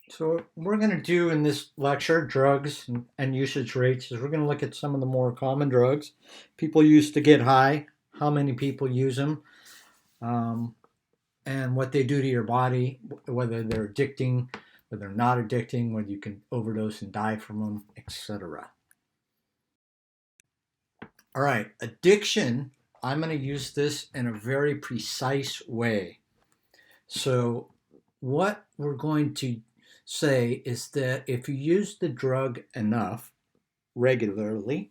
So what we're going to do in this lecture, drugs and usage rates, is we're going to look at some of the more common drugs people use to get high, how many people use them, um, and what they do to your body, whether they're addicting, whether they're not addicting, whether you can overdose and die from them, etc. All right, addiction. I'm going to use this in a very precise way. So, what we're going to say is that if you use the drug enough regularly,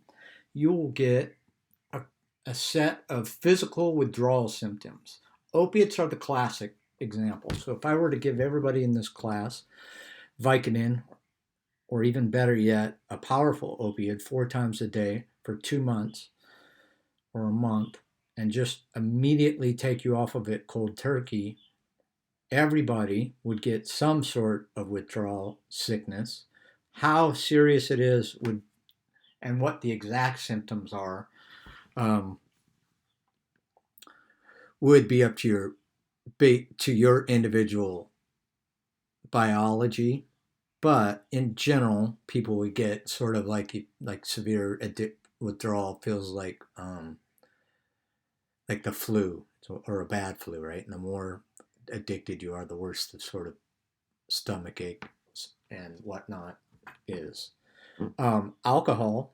you will get a, a set of physical withdrawal symptoms. Opiates are the classic example. So, if I were to give everybody in this class Vicodin, or even better yet, a powerful opiate 4 times a day for 2 months or a month, and just immediately take you off of it cold turkey, everybody would get some sort of withdrawal sickness. How serious it is would and what the exact symptoms are um, would be up to your individual biology. But in general, people would get sort of like severe withdrawal feels like the flu or a bad flu, right? And the more addicted you are, the worse the sort of stomach ache and whatnot is. Alcohol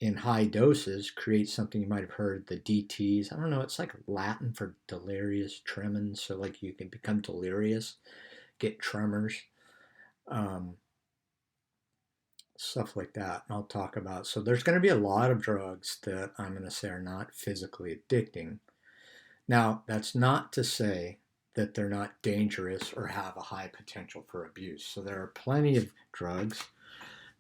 in high doses creates something you might have heard, the DTs. I don't know, it's like Latin for delirious tremens. So, like, you can become delirious, get tremors, um, stuff like that. And I'll talk about. So, there's going to be a lot of drugs that I'm going to say are not physically addicting. Now, that's not to say that they're not dangerous or have a high potential for abuse. So, there are plenty of drugs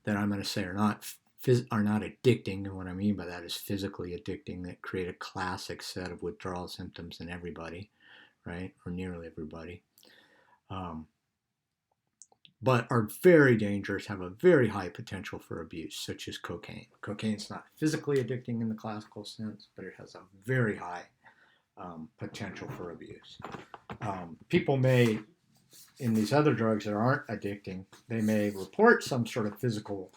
that I'm going to say are not addicting, and what I mean by that is physically addicting, that create a classic set of withdrawal symptoms in everybody, right, or nearly everybody, um, but are very dangerous, have a very high potential for abuse, such as cocaine. Cocaine's not physically addicting in the classical sense, but it has a very high potential for abuse. People may, in these other drugs that aren't addicting, they may report some sort of physical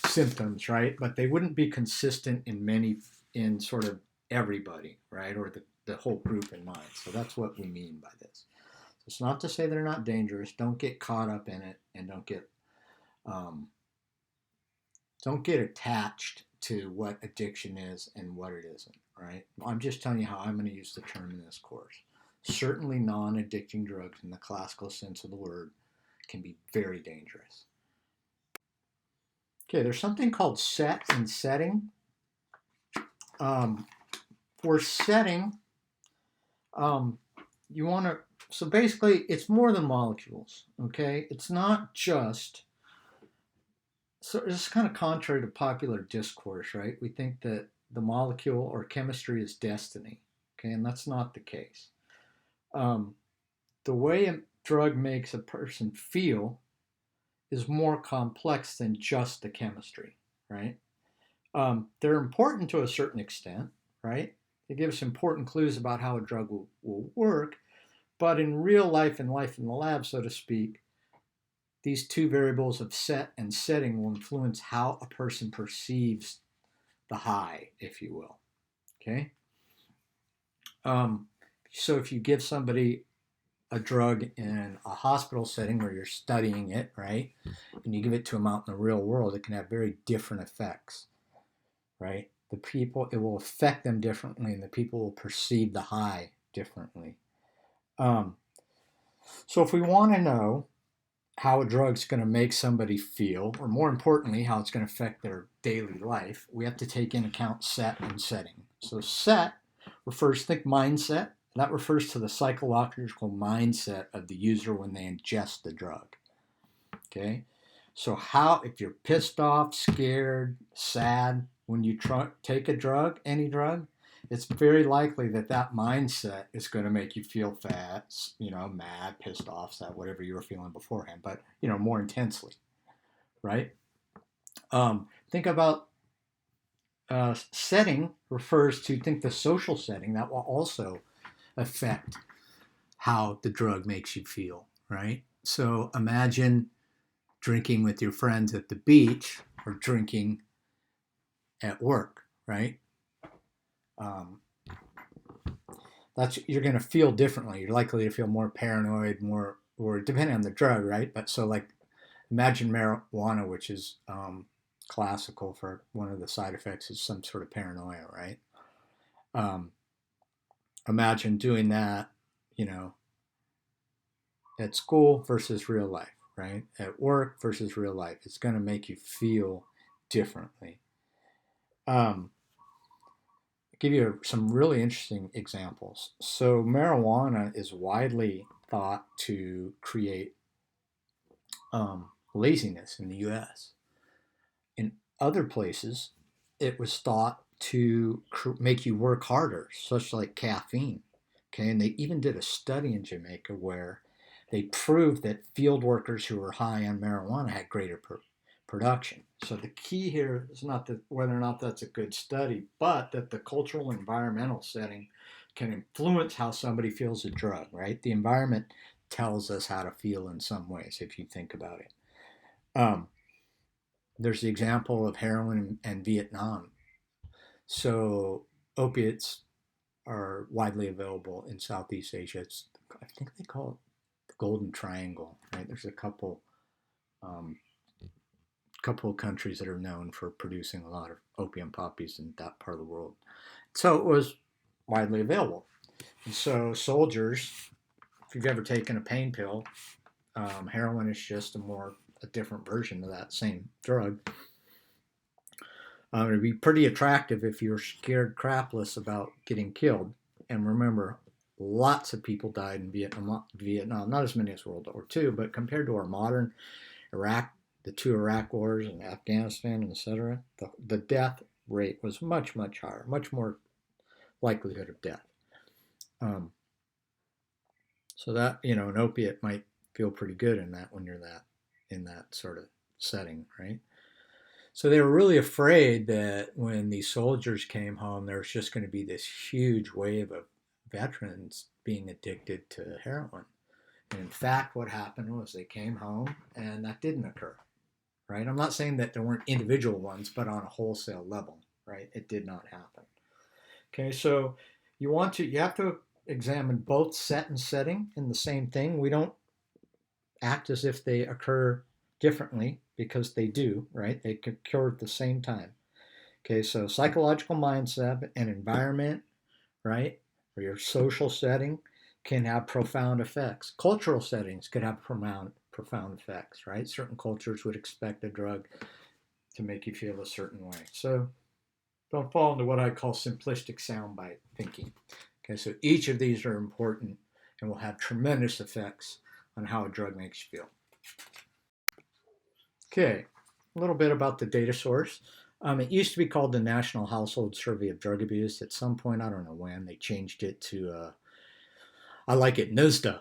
symptoms, right? But they wouldn't be consistent in sort of everybody, right? Or the whole group in mind. So that's what we mean by this. So it's not to say they're not dangerous. Don't get caught up in it, and um, don't get attached to what addiction is and what it isn't, right? I'm just telling you how I'm going to use the term in this course. Certainly, non-addicting drugs in the classical sense of the word can be very dangerous. Okay, there's something called set and setting. Um, for setting, um, you want to, so basically, it's more than molecules, okay? It's not just, so it's kind of contrary to popular discourse, right? We think that the molecule or chemistry is destiny, okay? And that's not the case. Um, the way a drug makes a person feel is more complex than just the chemistry, right? They're important to a certain extent, right? They give us important clues about how a drug will work, but in real life and life in the lab, so to speak, these two variables of set and setting will influence how a person perceives the high, if you will. Okay? Um, so if you give somebody a drug in a hospital setting where you're studying it, right, and you give it to them out in the real world, it can have very different effects, right? The people, it will affect them differently, and the people will perceive the high differently. Um, so if we want to know how a drug's going to make somebody feel, or more importantly, how it's going to affect their daily life, we have to take into account set and setting. So, set refers, think mindset, that refers to the psychological mindset of the user when they ingest the drug. Okay? So, how, if you're pissed off, scared, sad, when you take a drug, any drug, it's very likely that that mindset is going to make you feel fat, mad, pissed off, sad, whatever you were feeling beforehand, but more intensely, right? Think about setting refers to think the social setting that will also affect how the drug makes you feel, right? So imagine drinking with your friends at the beach or drinking at work, right? That's you're going to feel differently. You're likely to feel more paranoid, more, or depending on the drug, right? But so like imagine marijuana, which is classical for one of the side effects is some sort of paranoia, right? Um, Imagine doing that, you know, at school versus real life, right? At work versus real life. It's going to make you feel differently. Um, give you some really interesting examples. So, marijuana is widely thought to create laziness in the US. In other places, it was thought to make you work harder, such like caffeine. Okay, and they even did a study in Jamaica where they proved that field workers who were high on marijuana had greater production. So the key here is not that whether or not that's a good study, but that the cultural environmental setting can influence how somebody feels a drug, right? The environment tells us how to feel in some ways if you think about it. Um, there's the example of heroin and Vietnam. So opiates are widely available in Southeast Asia. I think they call it the Golden Triangle. Right? There's um, couple of countries that are known for producing a lot of opium poppies in that part of the world. So it was widely available. And so soldiers, if you've ever taken a pain pill, heroin is just a different version of that same drug. It'd be pretty attractive if you're scared crapless about getting killed. And remember, lots of people died in Vietnam, not as many as World War II, but compared to our modern Iraq, the two Iraq wars and Afghanistan, etc., the death rate was much, much higher, much more likelihood of death. Um, so that, an opiate might feel pretty good in that when you're in that sort of setting, right? So they were really afraid that when these soldiers came home, there was just going to be this huge wave of veterans being addicted to heroin. And in fact, what happened was they came home and that didn't occur, right? I'm not saying that there weren't individual ones, but on a wholesale level, right? It did not happen. Okay, so you have to examine both set and setting in the same thing. We don't act as if they occur differently because they do, right? They occur at the same time. Okay, so psychological mindset and environment, right, or your social setting can have profound effects. Cultural settings could have profound effects, right? Certain cultures would expect a drug to make you feel a certain way. So don't fall into what I call simplistic soundbite thinking. Okay, so each of these are important and will have tremendous effects on how a drug makes you feel. Okay, a little bit about the data source. It used to be called the National Household Survey of Drug Abuse. At some point, I don't know when, they changed it to, I like it, NSDA,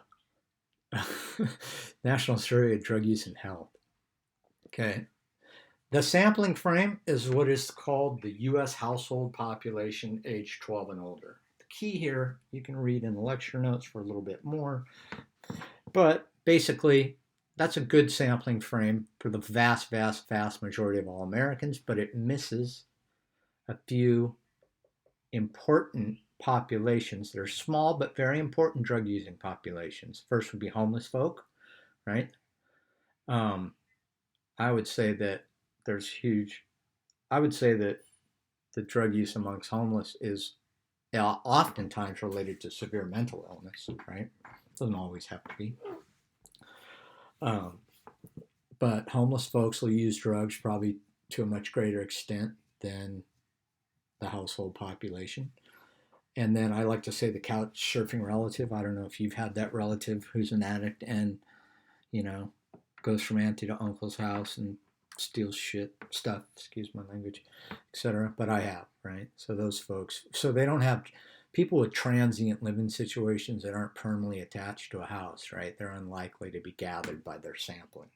National Survey of Drug Use and Health. Okay. The sampling frame is what is called the U.S. household population age 12 and older. The key here, you can read in the lecture notes for a little bit more, but basically, that's a good sampling frame for the vast, vast, vast majority of all Americans, but it misses a few important populations that are small but very important drug using populations. First would be homeless folk, right? I would say that there's huge, I would say that the drug use amongst homeless is oftentimes related to severe mental illness, right? Doesn't always have to be. Um, but homeless folks will use drugs probably to a much greater extent than the household population. And then I like to say the couch surfing relative. I don't know if you've had that relative who's an addict and, you know, goes from auntie to uncle's house and steals stuff, excuse my language, etc. But I have, right? So those folks, so they don't have people with transient living situations that aren't permanently attached to a house, right? They're unlikely to be gathered by their sampling,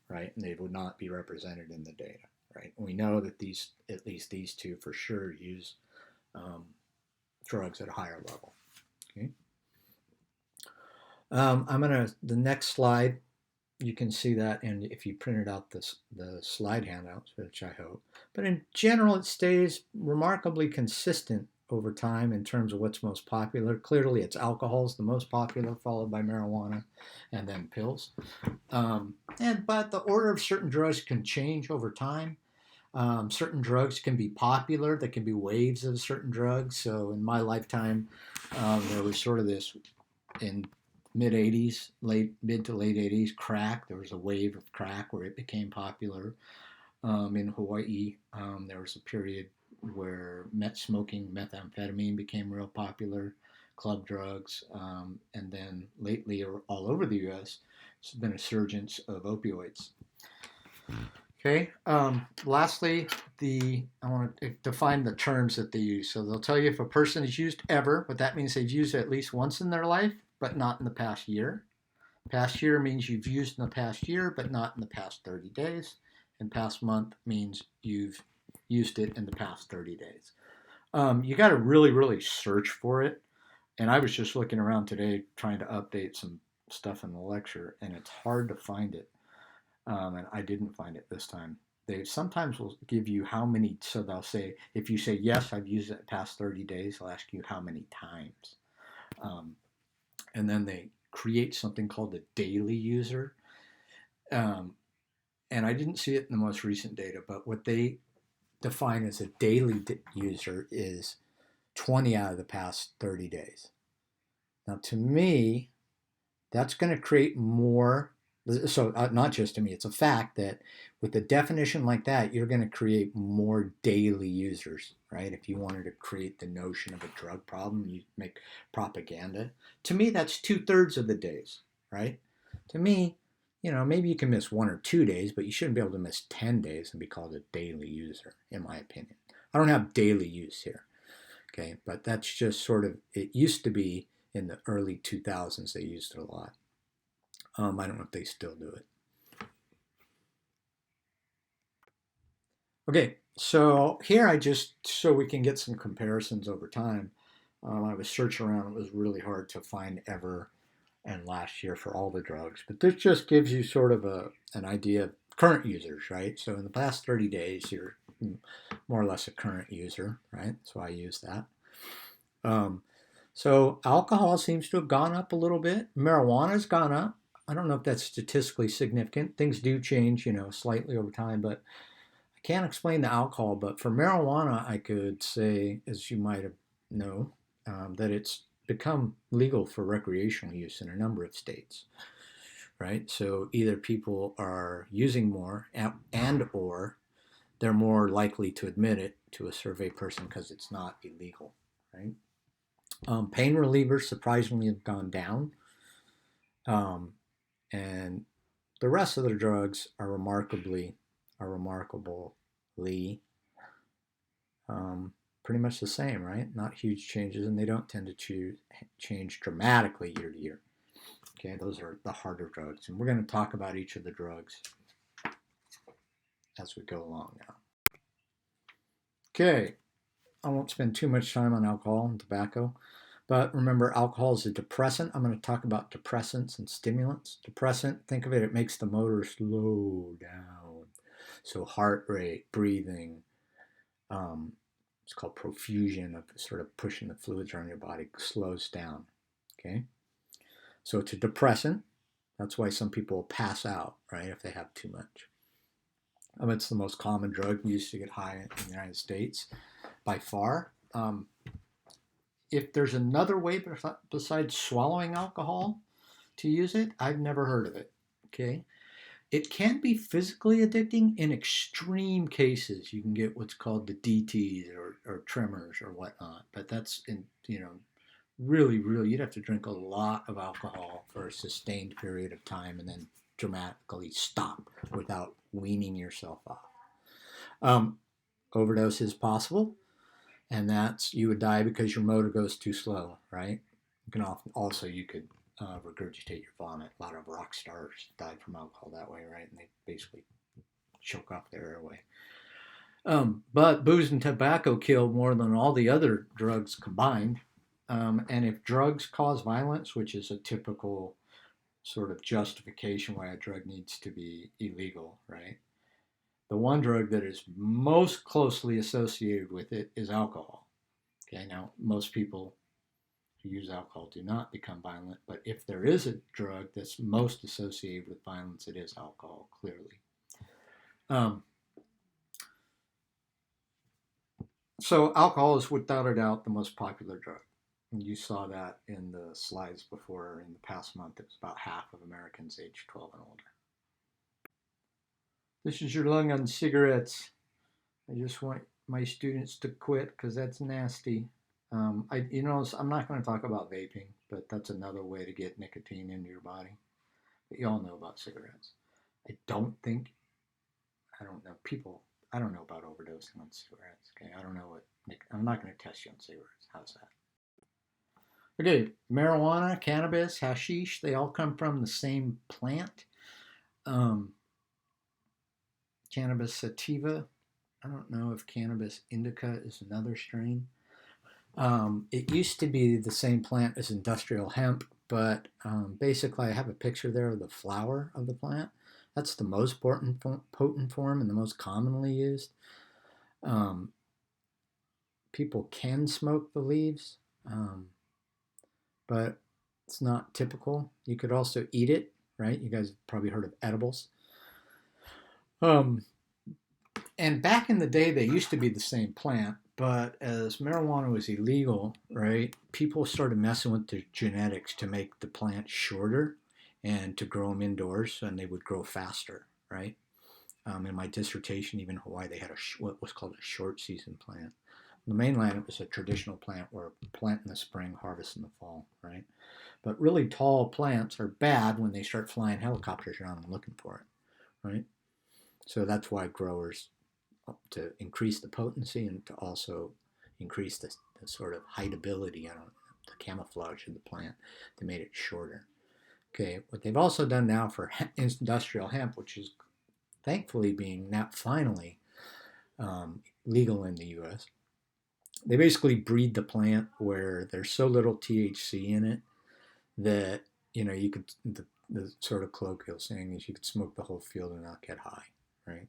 right? And they would not be represented in the data, right? And we know that at least these two for sure use drugs at a higher level. Okay. The next slide You can see that, and if you printed out the slide handouts, which I hope. But in general, it stays remarkably consistent over time in terms of what's most popular. Clearly, it's alcohol's the most popular, followed by marijuana, and then pills. But the order of certain drugs can change over time. Certain drugs can be popular. There can be waves of certain drugs. So in my lifetime, there was sort of this in mid 80s, mid to late 80s, crack. There was a wave of crack where it became popular. In Hawaii, there was a period where smoking methamphetamine became real popular, club drugs, and then lately, all over the U.S., there's been a surgence of opioids. Okay. Lastly, I want to define the terms that they use. So they'll tell you if a person has used ever, but that means they've used it at least once in their life, but not in the past year. Past year means you've used in the past year, but not in the past 30 days. And past month means you've used it in the past 30 days. You got to really, really search for it. And I was just looking around today trying to update some stuff in the lecture, and it's hard to find it. And I didn't find it this time. They sometimes will give you how many, so they'll say, if you say, yes, I've used it past 30 days, they'll ask you how many times. And then they create something called a daily user. And I didn't see it in the most recent data, but what they define as a daily user is 20 out of the past 30 days. Now, to me, that's going to create more. So not just to me, it's a fact that with a definition like that, you're going to create more daily users, right? If you wanted to create the notion of a drug problem, you make propaganda. To me, that's 2/3 of the days, right? To me, maybe you can miss 1 or 2 days, but you shouldn't be able to miss 10 days and be called a daily user, in my opinion. I don't have daily use here, okay? But that's just sort of, it used to be in the early 2000s, they used it a lot. I don't know if they still do it. Okay, so here so we can get some comparisons over time, I was searching around. It was really hard to find ever and last year for all the drugs. But this just gives you sort of an idea of current users, right? So in the past 30 days, you're more or less a current user, right? So I use that. So alcohol seems to have gone up a little bit. Marijuana's gone up. I don't know if that's statistically significant. Things do change, slightly over time, but I can't explain the alcohol. But for marijuana, I could say, as you might know, that it's become legal for recreational use in a number of states, right? So either people are using more and or they're more likely to admit it to a survey person because it's not illegal, right? Pain relievers surprisingly have gone down. And the rest of the drugs are remarkably pretty much the same, right? Not huge changes, and they don't tend to change dramatically year to year. Okay, those are the harder drugs, and we're going to talk about each of the drugs as we go along now. Okay, I won't spend too much time on alcohol and tobacco. But remember, alcohol is a depressant. I'm going to talk about depressants and stimulants. Depressant, think of it, it makes the motor slow down. So heart rate, breathing, it's called profusion of sort of pushing the fluids around your body, slows down. Okay? So it's a depressant. That's why some people pass out, right, if they have too much. It's the most common drug used to get high in the United States by far. If there's another way besides swallowing alcohol to use it, I've never heard of it. Okay. It can be physically addicting in extreme cases. You can get what's called the DTs or tremors or whatnot, but that's really, really, you'd have to drink a lot of alcohol for a sustained period of time and then dramatically stop without weaning yourself off. Overdose is possible. And that's, you would die because your motor goes too slow, right? You can you could regurgitate your vomit. A lot of rock stars died from alcohol that way, right? And they basically choke off their airway. But booze and tobacco kill more than all the other drugs combined. And if drugs cause violence, which is a typical sort of justification why a drug needs to be illegal, right? The one drug that is most closely associated with it is alcohol. Okay, now most people who use alcohol do not become violent, but if there is a drug that's most associated with violence, it is alcohol, clearly. Um, so alcohol is without a doubt the most popular drug. And you saw that in the slides before. In the past month, it was about half of Americans aged 12 and older. This is your lung on cigarettes. I just want my students to quit because that's nasty. I'm not going to talk about vaping, but that's another way to get nicotine into your body. But you all know about cigarettes. I don't think, I don't know, people, I don't know about overdosing on cigarettes. Okay, I don't know what, I'm not going to test you on cigarettes. How's that? Okay, marijuana, cannabis, hashish, they all come from the same plant. Um, Cannabis sativa. I don't know if cannabis indica is another strain. It used to be the same plant as industrial hemp, but basically I have a picture there of the flower of the plant. That's the most potent form and the most commonly used. Um, People can smoke the leaves, but it's not typical. You could also eat it, right? You guys have probably heard of edibles. Um, and back in the day, they used to be the same plant, but as marijuana was illegal, right, people started messing with the genetics to make the plant shorter and to grow them indoors, and they would grow faster, right? In my dissertation, even in Hawaii, they had what was called a short season plant. On the mainland, it was a traditional plant where plant in the spring, harvest in the fall, right? But really tall plants are bad when they start flying helicopters around and looking for it, right? So that's why growers, to increase the potency and to also increase the sort of hideability, the camouflage of the plant, they made it shorter. Okay, what they've also done now for industrial hemp, which is thankfully being now finally legal in the U.S., they basically breed the plant where there's so little THC in it that you could the sort of colloquial saying is you could smoke the whole field and not get high, right?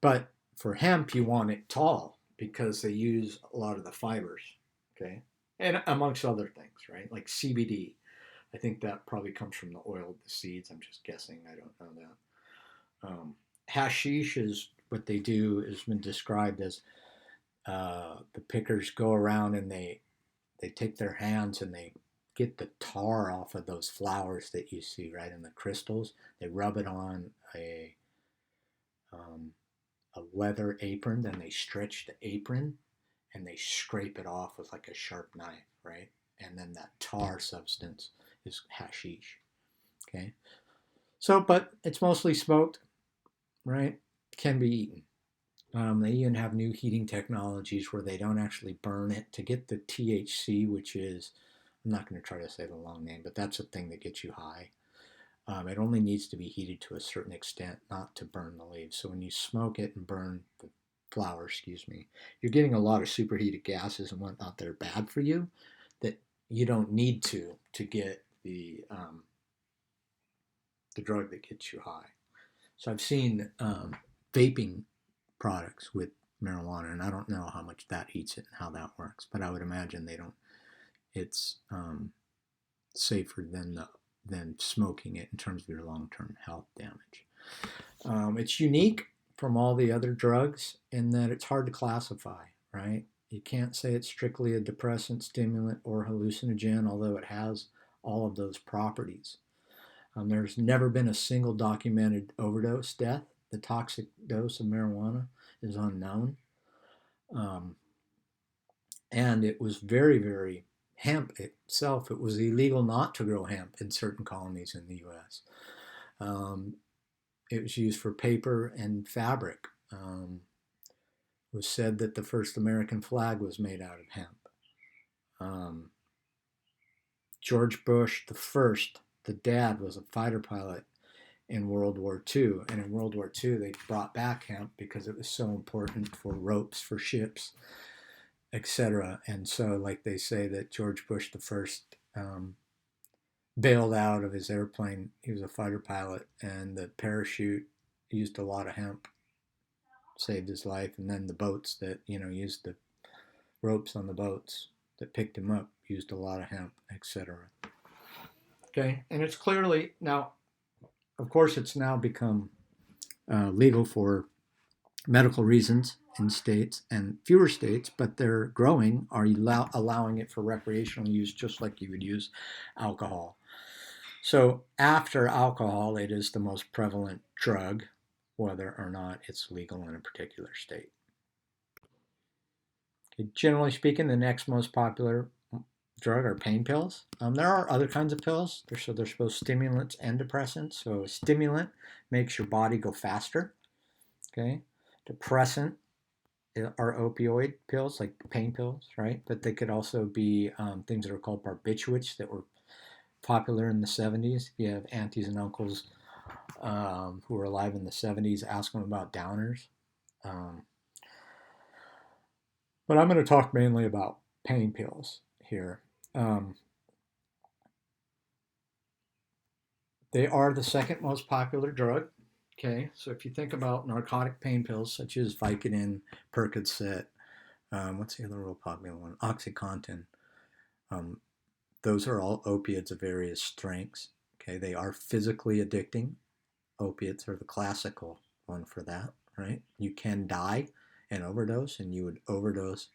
But for hemp, you want it tall because they use a lot of the fibers, okay, and amongst other things, right? Like CBD. I think that probably comes from the oil of the seeds. I'm just guessing. I don't know that. Hashish is what they do has been described as the pickers go around and they take their hands and they get the tar off of those flowers that you see right in the crystals. They rub it on um, a leather apron, then they stretch the apron and they scrape it off with like a sharp knife, right? And then that tar substance is hashish. Okay. So, but it's mostly smoked, right? Can be eaten. They even have new heating technologies where they don't actually burn it to get the THC, which is, I'm not going to try to say the long name, but that's a thing that gets you high. It only needs to be heated to a certain extent, not to burn the leaves. So when you smoke it and burn the flower, excuse me, you're getting a lot of superheated gases and whatnot that are bad for you that you don't need to get the drug that gets you high. So I've seen vaping products with marijuana, and I don't know how much that eats it and how that works, but I would imagine they don't. It's safer than smoking it in terms of your long-term health damage. It's unique from all the other drugs in that it's hard to classify, right? You can't say it's strictly a depressant, stimulant, or hallucinogen, although it has all of those properties. There's never been a single documented overdose death. The toxic dose of marijuana is unknown. Um, and it was very, very, hemp itself, it was illegal not to grow hemp in certain colonies in the US. It was used for paper and fabric. It was said that the first American flag was made out of hemp. Um, George Bush the first, the dad, was a fighter pilot in World War II. And in World War II, they brought back hemp because it was so important for ropes for ships, etc. And so, like they say that George Bush the first bailed out of his airplane. He was a fighter pilot, and the parachute used a lot of hemp, saved his life. And then the boats that used the ropes on the boats that picked him up used a lot of hemp, etc. Okay, and it's clearly now, of course, it's now become legal for medical reasons in states, and fewer states, but they're growing, are allowing it for recreational use just like you would use alcohol. So after alcohol, it is the most prevalent drug, whether or not it's legal in a particular state. Okay, generally speaking, the next most popular drug are pain pills. There are other kinds of pills. They're both stimulants and depressants. So a stimulant makes your body go faster. Okay, depressant are opioid pills, like pain pills, right? But they could also be things that are called barbiturates that were popular in the 70s. You have aunties and uncles who were alive in the 70s, ask them about downers. Um, but I'm going to talk mainly about pain pills here. Um, they are the second most popular drug. Okay, so if you think about narcotic pain pills such as Vicodin, Percocet, what's the other real popular one? OxyContin. Um, those are all opiates of various strengths. Okay, they are physically addicting. Opiates are the classical one for that, right? You can die and overdose, and you would overdose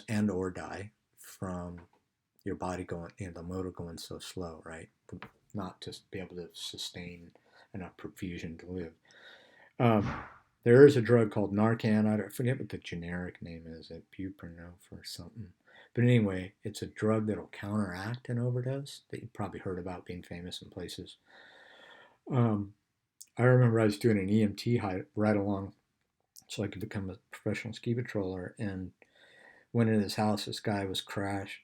and or die from your body going, the motor going so slow, right? Not to be able to sustain enough perfusion to live. There is a drug called Narcan. I forget what the generic name is, buprenorphine or something. But anyway, it's a drug that'll counteract an overdose that you've probably heard about being famous in places. I remember I was doing an EMT ride along so I could become a professional ski patroller, and went in his house. This guy was crashed.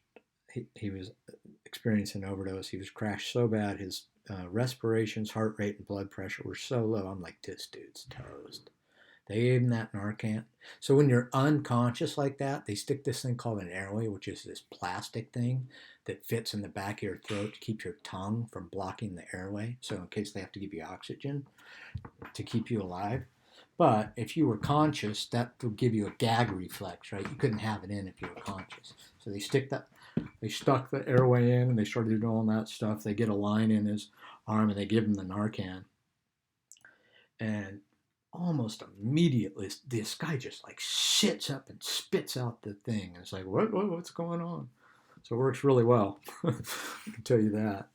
He was experiencing an overdose. He was crashed so bad his respirations, heart rate, and blood pressure were so low. I'm like, this dude's toast. They gave him that Narcan. So when you're unconscious like that, they stick this thing called an airway, which is this plastic thing that fits in the back of your throat to keep your tongue from blocking the airway. So in case they have to give you oxygen to keep you alive. But if you were conscious, that would give you a gag reflex, right? You couldn't have it in if you were conscious. So they stuck the airway in, and they started doing all that stuff. They get a line in his arm, and they give him the Narcan. And almost immediately, this guy just like sits up and spits out the thing. And it's like, what's going on? So it works really well. I can tell you that.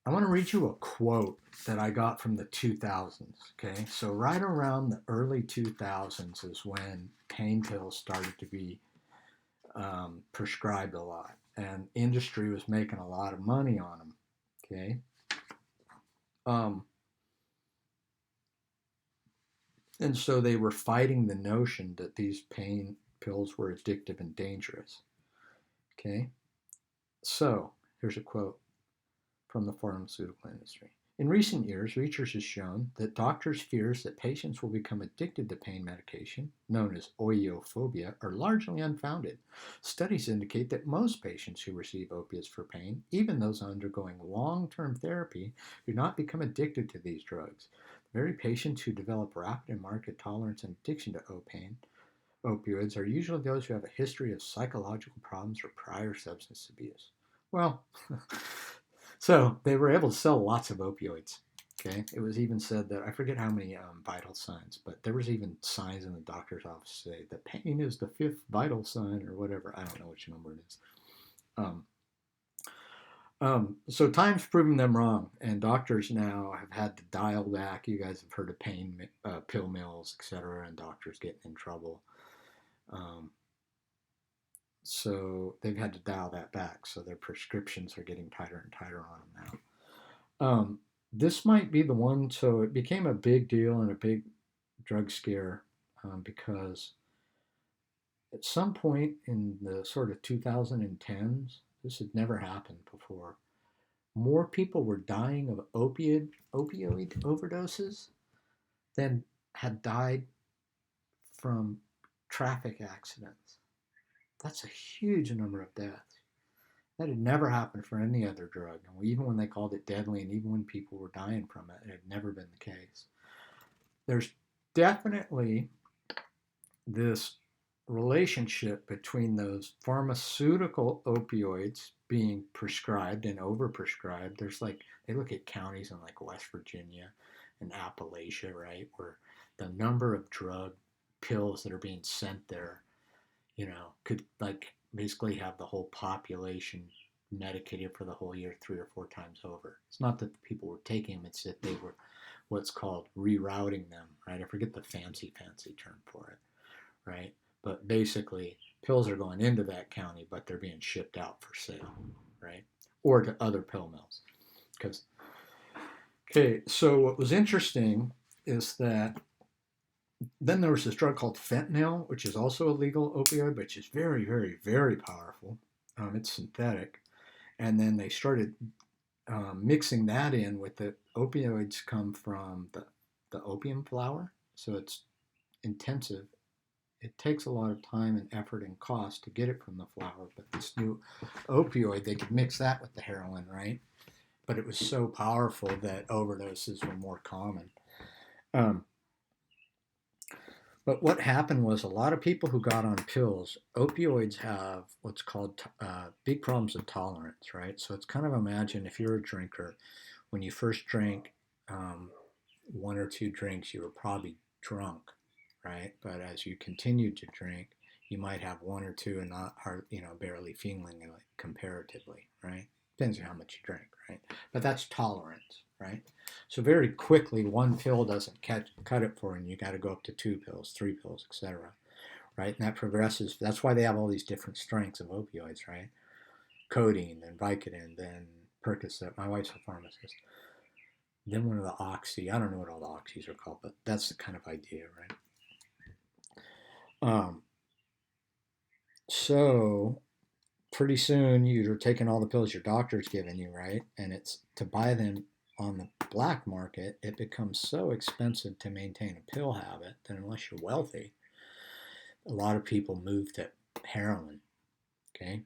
I want to read you a quote that I got from the 2000s. Okay, so right around the early 2000s is when pain pills started to be prescribed a lot, and industry was making a lot of money on them. Okay, um, and so they were fighting the notion that these pain pills were addictive and dangerous. Okay, so here's a quote from the pharmaceutical industry. In recent years, research has shown that doctors' fears that patients will become addicted to pain medication, known as oiophobia, are largely unfounded. Studies indicate that most patients who receive opiates for pain, even those undergoing long-term therapy, do not become addicted to these drugs. The very patients who develop rapid and marked tolerance and addiction to opioids are usually those who have a history of psychological problems or prior substance abuse. Well, so they were able to sell lots of opioids. Okay, it was even said that I forget how many vital signs, but there was even signs in the doctor's office say that pain is the fifth vital sign or whatever. I don't know which number it is. So time's proving them wrong, and doctors now have had to dial back. You guys have heard of pain pill mills, etc., and doctors getting in trouble. So they've had to dial that back. So their prescriptions are getting tighter and tighter on them now. This might be the one. So it became a big deal and a big drug scare because at some point in the sort of 2010s, this had never happened before. More people were dying of opioid overdoses than had died from traffic accidents. That's a huge number of deaths. That had never happened for any other drug. And even when they called it deadly and even when people were dying from it, it had never been the case. There's definitely this relationship between those pharmaceutical opioids being prescribed and overprescribed. There's like, they look at counties in like West Virginia and Appalachia, right, where the number of drug pills that are being sent there, could like basically have the whole population medicated for the whole year 3 or 4 times over. It's not that the people were taking them, it's that they were what's called rerouting them, right? I forget the fancy term for it, right? But basically, pills are going into that county, but they're being shipped out for sale, right? Or to other pill mills. Because, okay, so what was interesting is that then there was this drug called fentanyl, which is also a legal opioid, which is very, very, very powerful. It's synthetic. And then they started mixing that in with the opioids come from the opium flower. So it's intensive. It takes a lot of time and effort and cost to get it from the flower. But this new opioid, they could mix that with the heroin, right? But it was so powerful that overdoses were more common. Um, But what happened was a lot of people who got on pills, opioids have what's called big problems of tolerance, right? So it's kind of, imagine if you're a drinker, when you first drank 1 or 2 drinks, you were probably drunk, right? But as you continued to drink, you might have 1 or 2 and not hard, barely feeling it comparatively, right? Depends on how much you drink, right? But that's tolerance, right? So very quickly, one pill doesn't cut it for you. You got to go up to 2 pills, 3 pills, etc. Right? And that progresses. That's why they have all these different strengths of opioids, right? Codeine, then Vicodin, then Percocet. My wife's a pharmacist. Then one of the oxy. I don't know what all the oxys are called, but that's the kind of idea, right? So pretty soon you're taking all the pills your doctor's giving you, right? And it's to buy them on the black market, it becomes so expensive to maintain a pill habit that unless you're wealthy, a lot of people move to heroin, okay?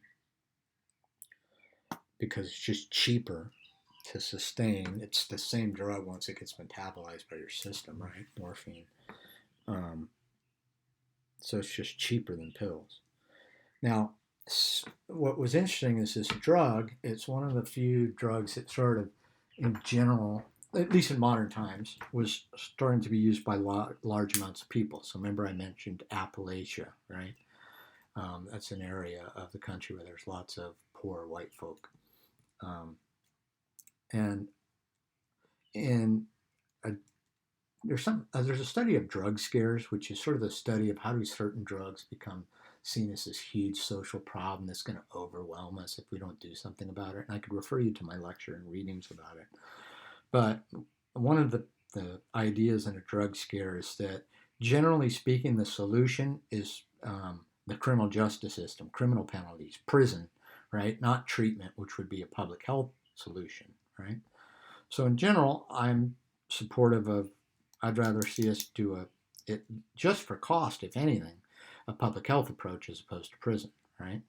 Because it's just cheaper to sustain. It's the same drug once it gets metabolized by your system, right? Morphine. Um, so it's just cheaper than pills. Now, what was interesting is this drug, it's one of the few drugs that sort of, in general, at least in modern times, was starting to be used by large amounts of people. So remember I mentioned Appalachia, right? That's an area of the country where there's lots of poor white folk. And in a, there's a study of drug scares, which is sort of the study of how do certain drugs become seen as this huge social problem that's going to overwhelm us if we don't do something about it. And I could refer you to my lecture and readings about it. But one of the ideas in a drug scare is that, generally speaking, the solution is the criminal justice system, criminal penalties, prison, right? Not treatment, which would be a public health solution, right? So in general, I'm supportive of, I'd rather see us do it just for cost, if anything, a public health approach as opposed to prison, right?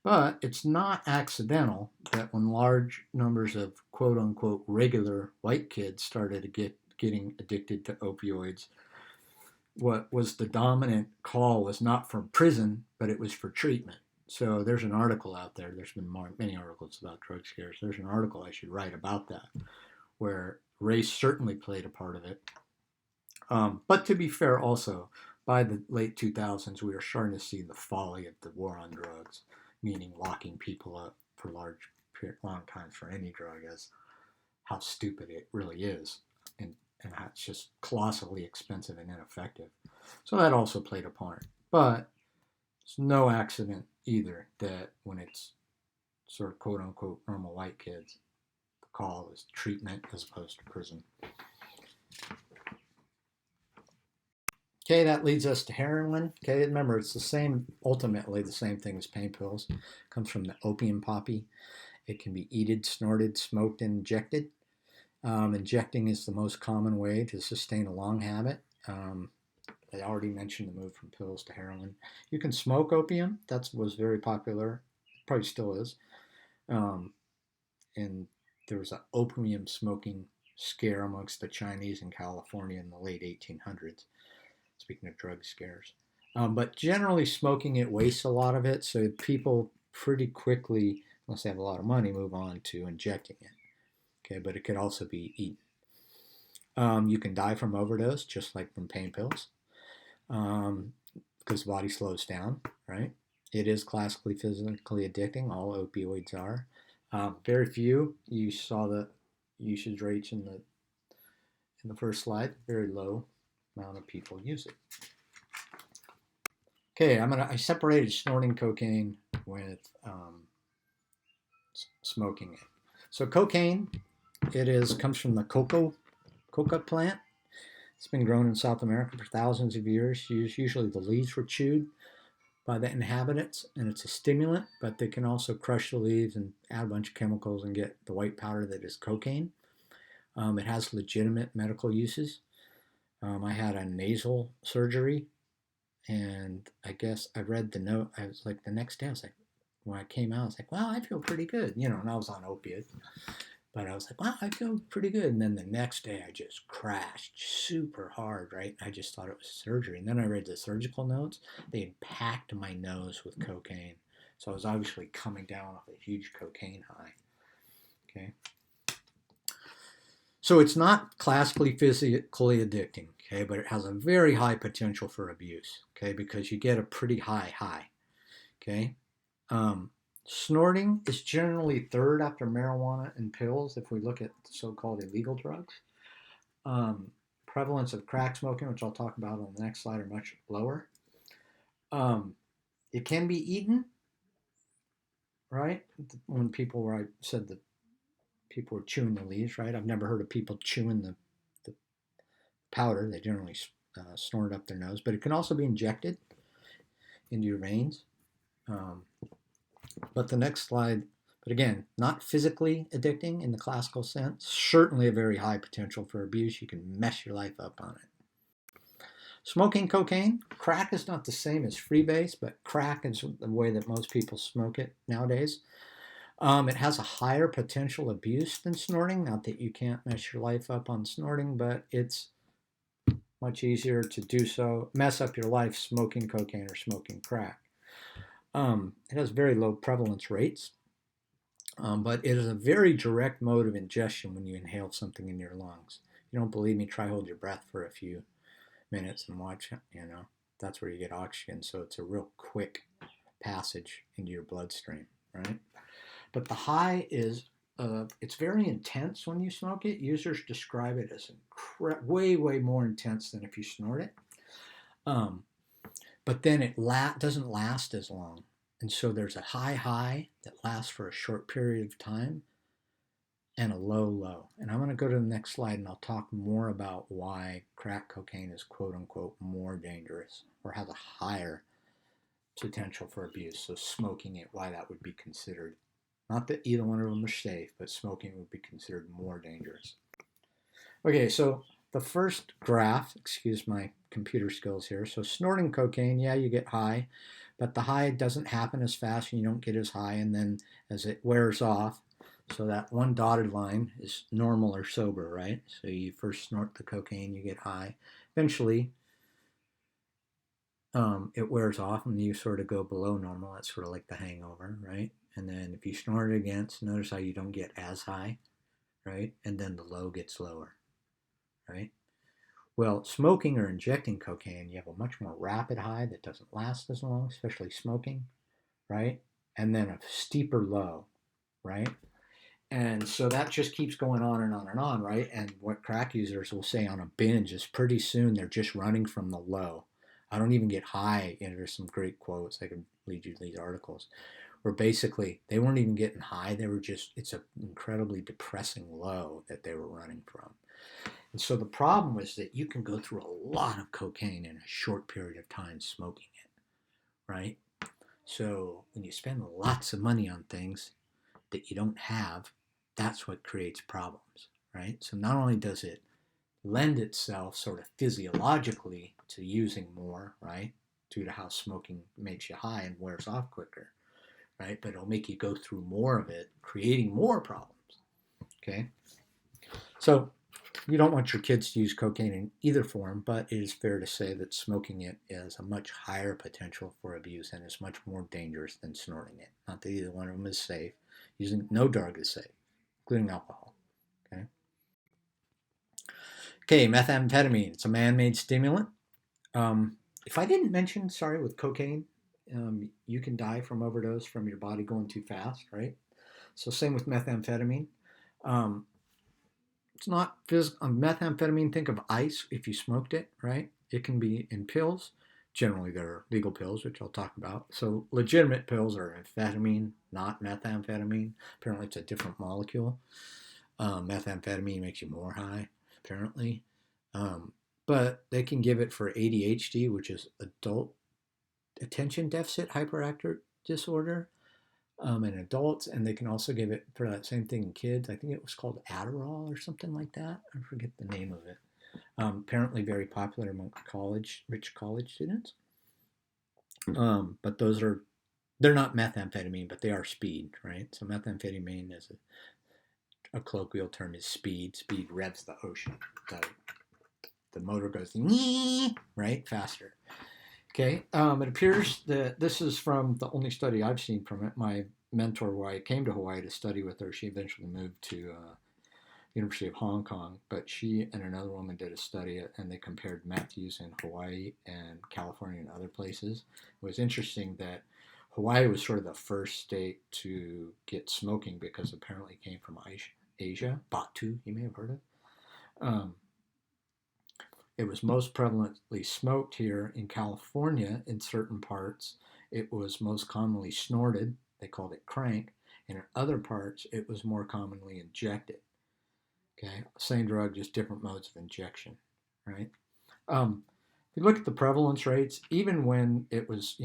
But it's not accidental that when large numbers of quote unquote regular white kids started getting addicted to opioids, what was the dominant call was not from prison, but it was for treatment. So there's an article out there. There's been many articles about drug scares. There's an article I should write about that, where race certainly played a part of it. But to be fair, also, by the late 2000s, we were starting to see the folly of the war on drugs, meaning locking people up for long times for any drug, as how stupid it really is, and how it's just colossally expensive and ineffective. So that also played a part. But it's no accident either that when it's sort of quote unquote normal white kids, the call is treatment as opposed to prison. Okay, that leads us to heroin. Okay, remember, it's the same, ultimately the same thing as pain pills. It comes from the opium poppy. It can be eaten, snorted, smoked, and injected. Injecting is the most common way to sustain a long habit. I already mentioned the move from pills to heroin. You can smoke opium. That was very popular. Probably still is. Um, and there was an opium smoking scare amongst the Chinese in California in the late 1800s. Speaking of drug scares. But generally, smoking it wastes a lot of it, so people pretty quickly, unless they have a lot of money, move on to injecting it. Okay, but it could also be eaten. You can die from overdose, just like from pain pills, because the body slows down, right? It is classically physically addicting. All opioids are. Very few. You saw the usage rates in the first slide. Very low amount of people use it. Okay, I separated snorting cocaine with smoking it. So cocaine, comes from the coca plant. It's been grown in South America for thousands of years. Usually the leaves were chewed by the inhabitants, and it's a stimulant, but they can also crush the leaves and add a bunch of chemicals and get the white powder that is cocaine. It has legitimate medical uses. I had a nasal surgery, and I guess I read the note. I was like, the next day, I was like, when I came out, I was like, wow, I feel pretty good, and I was on opiates. But I was like, wow, I feel pretty good. And then the next day, I just crashed super hard, right? I just thought it was surgery. And then I read the surgical notes. They had packed my nose with cocaine. So I was obviously coming down off a huge cocaine high. Okay. So it's not classically physically addicting, okay, but it has a very high potential for abuse, okay, because you get a pretty high high, okay. Um, Snorting is generally third after marijuana and pills if we look at so-called illegal drugs. Um, Prevalence of crack smoking, which I'll talk about on the next slide, are much lower. It can be eaten, right? When people, where I said that people were chewing the leaves, right? I've never heard of people chewing the powder. They generally snort it up their nose, but it can also be injected into your veins. But the next slide, but again, not physically addicting in the classical sense. Certainly a very high potential for abuse. You can mess your life up on it. Smoking cocaine. Crack is not the same as freebase, but crack is the way that most people smoke it nowadays. It has a higher potential abuse than snorting. Not that you can't mess your life up on snorting, but it's much easier to do so, mess up your life smoking cocaine or smoking crack. It has very low prevalence rates, but it is a very direct mode of ingestion when you inhale something in your lungs. If you don't believe me, try hold your breath for a few minutes and watch. That's where you get oxygen. So it's a real quick passage into your bloodstream, right? But the high is it's very intense when you smoke it. Users describe it as way, way more intense than if you snort it. But then it doesn't last as long. And so there's a high that lasts for a short period of time and a low. And I'm going to go to the next slide and I'll talk more about why crack cocaine is quote unquote more dangerous or has a higher potential for abuse. So smoking it, why that would be considered. Not that either one of them are safe, but smoking would be considered more dangerous. Okay, so the first graph, excuse my computer skills here. So snorting cocaine, yeah, you get high, but the high doesn't happen as fast and you don't get as high. And then as it wears off, so that one dotted line is normal or sober, right? So you first snort the cocaine, you get high. Eventually, it wears off and you sort of go below normal. That's sort of like the hangover, right? And then if you snort it again, notice how you don't get as high, right? And then the low gets lower, right? Well, smoking or injecting cocaine, you have a much more rapid high that doesn't last as long, especially smoking, right? And then a steeper low, right? And so that just keeps going on and on and on, right? And what crack users will say on a binge is pretty soon they're just running from the low. I don't even get high. There's some great quotes. I can lead you to these articles where basically they weren't even getting high. They were just, it's an incredibly depressing low that they were running from. And so the problem was that you can go through a lot of cocaine in a short period of time smoking it, right? So when you spend lots of money on things that you don't have, that's what creates problems, right? So not only does it lend itself sort of physiologically to using more, right, due to how smoking makes you high and wears off quicker, right? But it'll make you go through more of it, creating more problems. Okay, so you don't want your kids to use cocaine in either form, but it is fair to say that smoking it is a much higher potential for abuse and is much more dangerous than snorting it. Not that either one of them is safe. Using no drug is safe, including alcohol. Okay. Okay, methamphetamine. It's a man-made stimulant. If I didn't mention, sorry, with cocaine, you can die from overdose from your body going too fast, right? So same with methamphetamine. Um, it's not physical. Methamphetamine, think of ice if you smoked it, right? It can be in pills. Generally, they're legal pills, which I'll talk about. So legitimate pills are amphetamine, not methamphetamine. Apparently, it's a different molecule. Methamphetamine makes you more high, apparently. But they can give it for ADHD, which is adult attention deficit hyperactive disorder, in adults, and they can also give it for that same thing in kids. I think it was called Adderall or something like that. I forget the name of it. Apparently very popular among rich college students. But they're not methamphetamine, but they are speed, right? So methamphetamine is a colloquial term is speed. Speed revs the ocean. The motor goes right faster. Okay, it appears that this is from the only study I've seen from it. My mentor, who I came to Hawaii to study with her, she eventually moved to University of Hong Kong, but she and another woman did a study and they compared meth use in Hawaii and California and other places. It was interesting that Hawaii was sort of the first state to get smoking because apparently it came from Asia. Batu, you may have heard of. It was most prevalently smoked here in California in certain parts. It was most commonly snorted. They called it crank. And in other parts, it was more commonly injected. Okay, same drug, just different modes of injection, right? If you look at the prevalence rates, even when it was,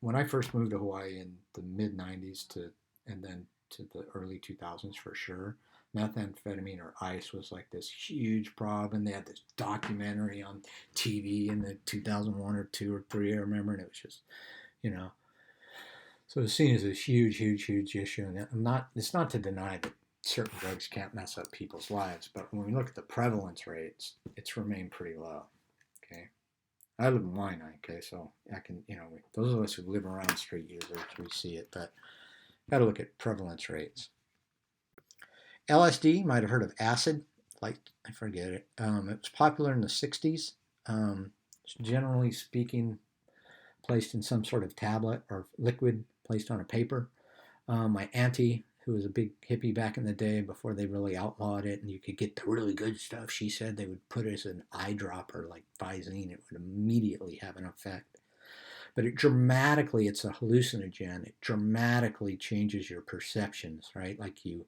when I first moved to Hawaii in the mid 90s and then to the early 2000s for sure, methamphetamine or ice was like this huge problem. And they had this documentary on TV in the 2001 or 2 or 3, I remember, and it was just, so it was seen as this huge, huge, huge issue. And it's not to deny that certain drugs can't mess up people's lives, but when we look at the prevalence rates, it's remained pretty low. Okay. I live in Waianae, okay, so I can, those of us who live around street users, we see it, but got to look at prevalence rates. LSD, you might have heard of acid, like, I forget it. It was popular in the 60s. Generally speaking, placed in some sort of tablet or liquid placed on a paper. My auntie, who was a big hippie back in the day before they really outlawed it and you could get the really good stuff, she said they would put it as an eyedropper like Visine. It would immediately have an effect. But it's a hallucinogen. It dramatically changes your perceptions, right? Like you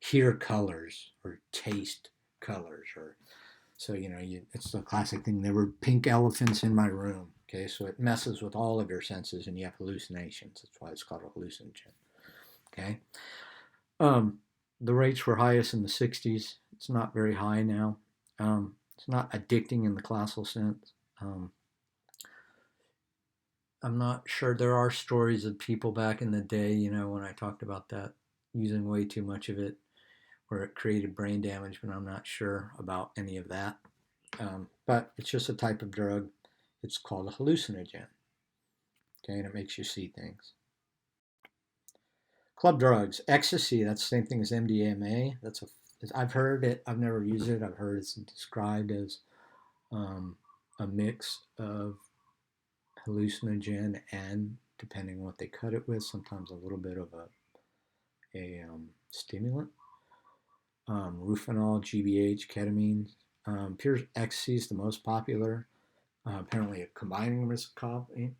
hear colors or taste colors, or so it's the classic thing. There were pink elephants in my room. Okay, so it messes with all of your senses, and you have hallucinations. That's why it's called a hallucinogen. Okay, the rates were highest in the 60s. It's not very high now. It's not addicting in the classical sense. I'm not sure. There are stories of people back in the day, when I talked about that, using way too much of it, where it created brain damage, but I'm not sure about any of that. But it's just a type of drug. It's called a hallucinogen. Okay, and it makes you see things. Club drugs, ecstasy. That's the same thing as MDMA. I've heard it. I've never used it. I've heard it's described as a mix of hallucinogen and, depending on what they cut it with, sometimes a little bit of a stimulant. Rufinol, GBH, ketamine. Pure ecstasy is the most popular. Apparently, combining them is common.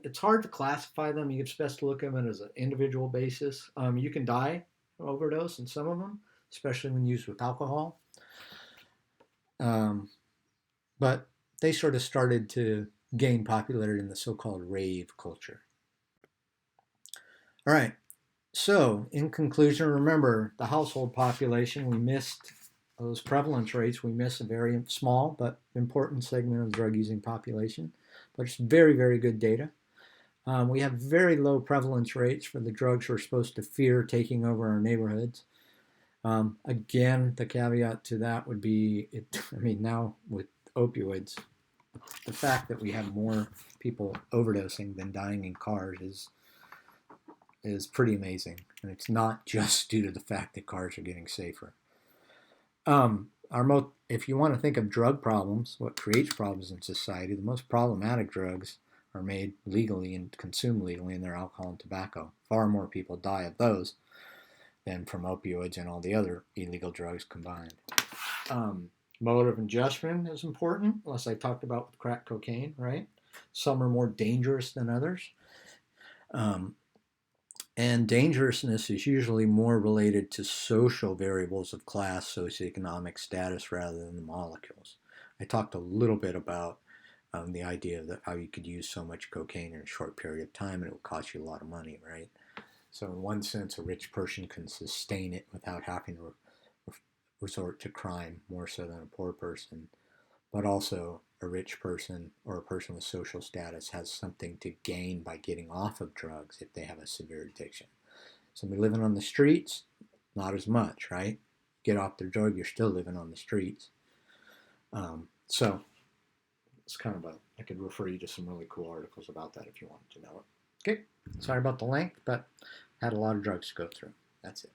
It's hard to classify them. It's best to look at them as an individual basis. You can die from overdose in some of them, especially when used with alcohol. But they sort of started to gain popularity in the so-called rave culture. All right. So, in conclusion, remember the household population. We missed those prevalence rates. We miss a very small but important segment of the drug-using population. But it's very, very good data. We have very low prevalence rates for the drugs we're supposed to fear taking over our neighborhoods. Again, the caveat to that would be, now with opioids, the fact that we have more people overdosing than dying in cars is pretty amazing, and it's not just due to the fact that cars are getting safer. If you want to think of drug problems, what creates problems in society, the most problematic drugs are made legally and consumed legally, and they're alcohol and tobacco. Far more people die of those than from opioids and all the other illegal drugs combined. Mode of ingestion is important, as I talked about with crack cocaine, right? Some are more dangerous than others. And dangerousness is usually more related to social variables of class, socioeconomic status, rather than the molecules. I talked a little bit about the idea of how you could use so much cocaine in a short period of time and it would cost you a lot of money, right? So in one sense, a rich person can sustain it without having to resort to crime more so than a poor person. But also, a rich person or a person with social status has something to gain by getting off of drugs if they have a severe addiction. Somebody living on the streets, not as much, right? Get off their drug, you're still living on the streets. So it's kind of I could refer you to some really cool articles about that if you wanted to know it. Okay, sorry about the length, but I had a lot of drugs to go through. That's it.